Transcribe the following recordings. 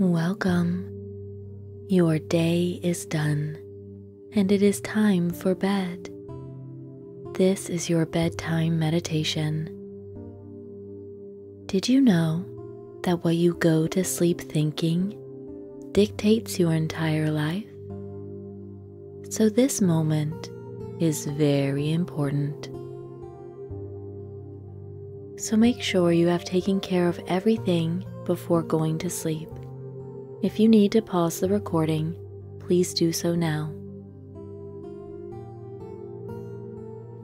Welcome. Your day is done, and it is time for bed. This is your bedtime meditation. Did you know that what you go to sleep thinking dictates your entire life? So this moment is very important. So make sure you have taken care of everything before going to sleep. If you need to pause the recording, please do so now.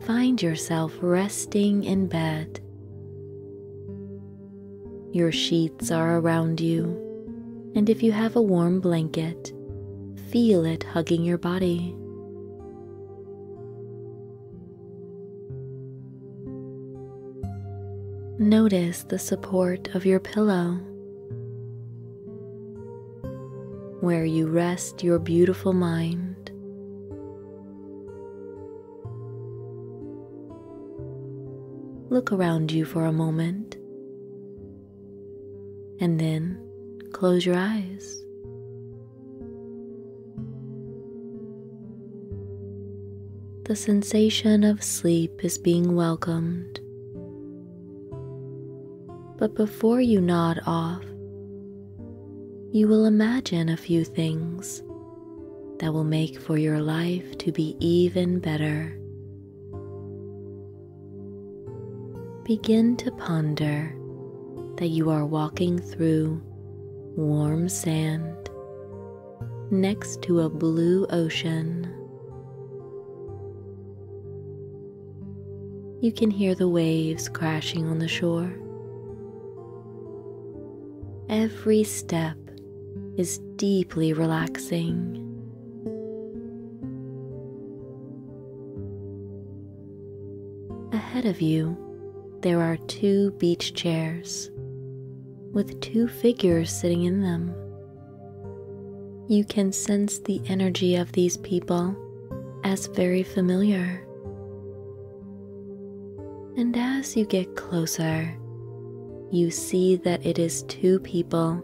Find yourself resting in bed. Your sheets are around you, and if you have a warm blanket, feel it hugging your body. Notice the support of your pillow, where you rest your beautiful mind. Look around you for a moment, and then close your eyes. The sensation of sleep is being welcomed. But before you nod off, you will imagine a few things that will make for your life to be even better. Begin to ponder that you are walking through warm sand next to a blue ocean. You can hear the waves crashing on the shore. Every step is deeply relaxing. Ahead of you, there are 2 beach chairs with 2 figures sitting in them. You can sense the energy of these people as very familiar. And as you get closer, you see that it is 2 people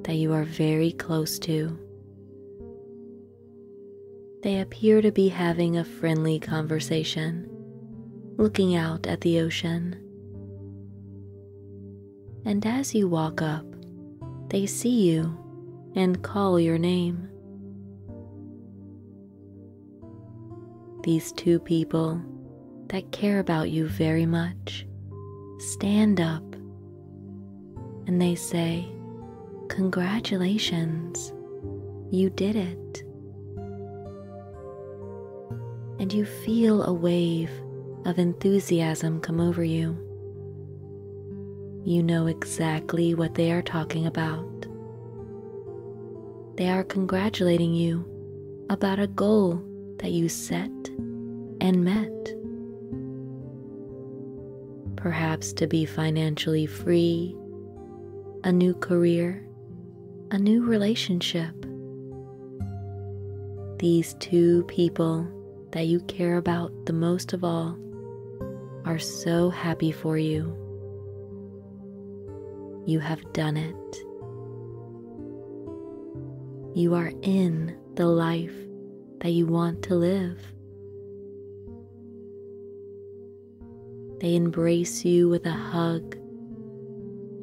that you are very close to. They appear to be having a friendly conversation, looking out at the ocean. And as you walk up, they see you and call your name. These 2 people that care about you very much stand up and they say, "Congratulations, you did it." And you feel a wave of enthusiasm come over you. You know exactly what they are talking about. They are congratulating you about a goal that you set and met. Perhaps to be financially free, a new career, a new relationship. These 2 people that you care about the most of all are so happy for you. You have done it. You are in the life that you want to live. They embrace you with a hug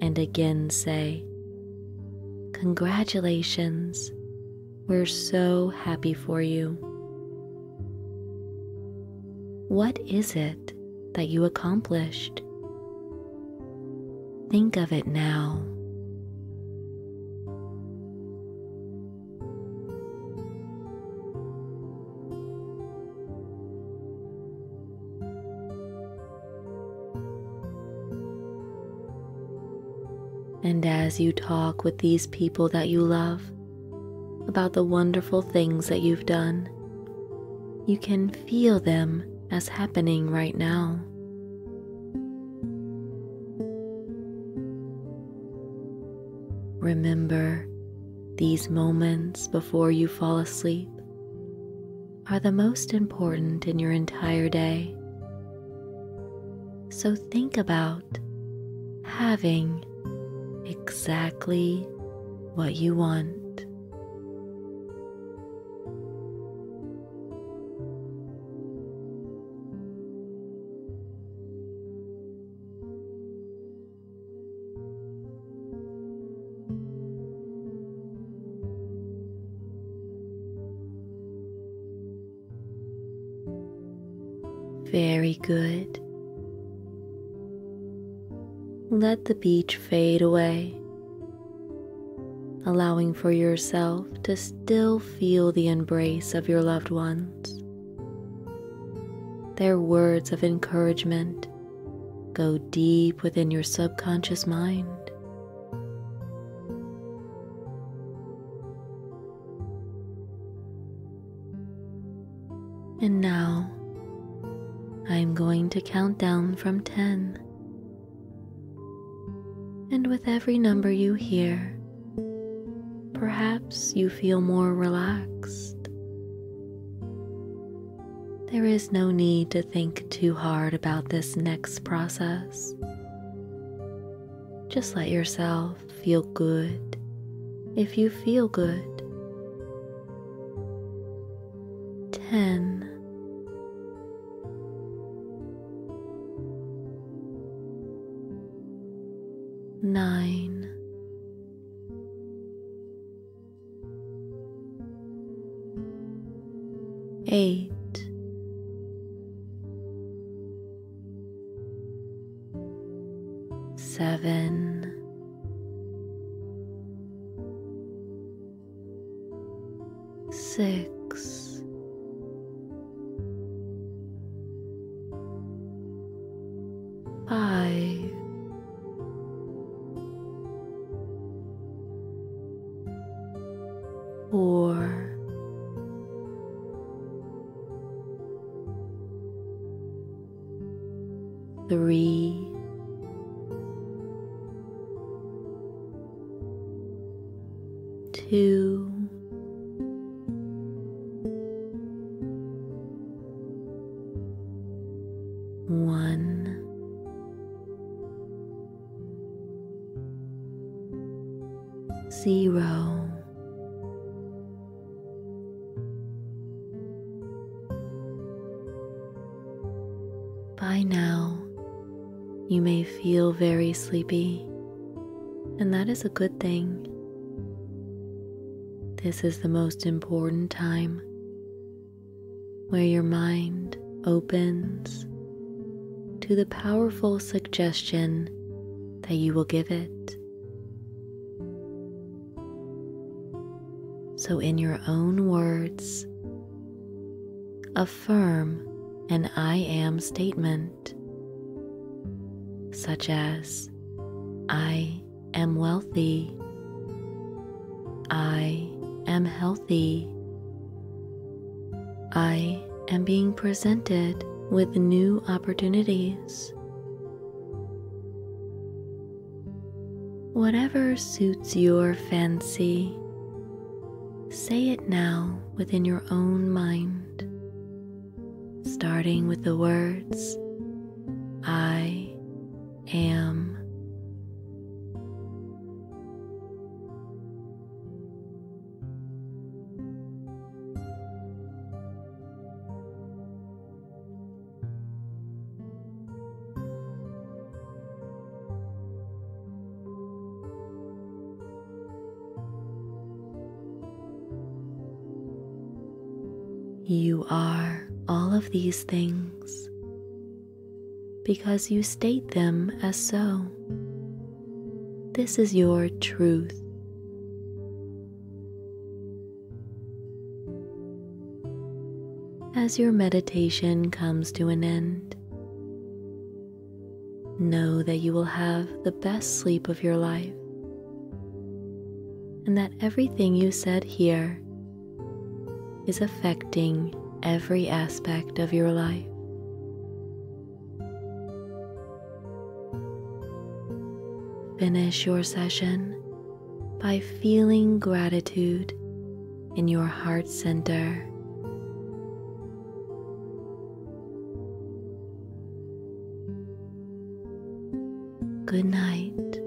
and again say, "Congratulations, we're so happy for you." What is it that you accomplished? Think of it now. And as you talk with these people that you love about the wonderful things that you've done, you can feel them as happening right now. Remember, these moments before you fall asleep are the most important in your entire day. So think about having exactly what you want. Very good. Let the beach fade away, allowing for yourself to still feel the embrace of your loved ones. Their words of encouragement go deep within your subconscious mind. And now, I'm going to count down from 10. And with every number you hear, perhaps you feel more relaxed. There is no need to think too hard about this next process. Just let yourself feel good if you feel good. 10. 9. 8. 7. 6. 5. 4. 3. 2. 1. 0. By now, you may feel very sleepy, and that is a good thing. This is the most important time where your mind opens to the powerful suggestion that you will give it. So in your own words, affirm an I am statement, such as, I am wealthy, I am healthy, I am being presented with new opportunities. Whatever suits your fancy, say it now within your own mind, starting with the words, I am. You are all of these things because you state them as so. This is your truth. As your meditation comes to an end, know that you will have the best sleep of your life, and that everything you said here is affecting every aspect of your life. Finish your session by feeling gratitude in your heart center. Good night.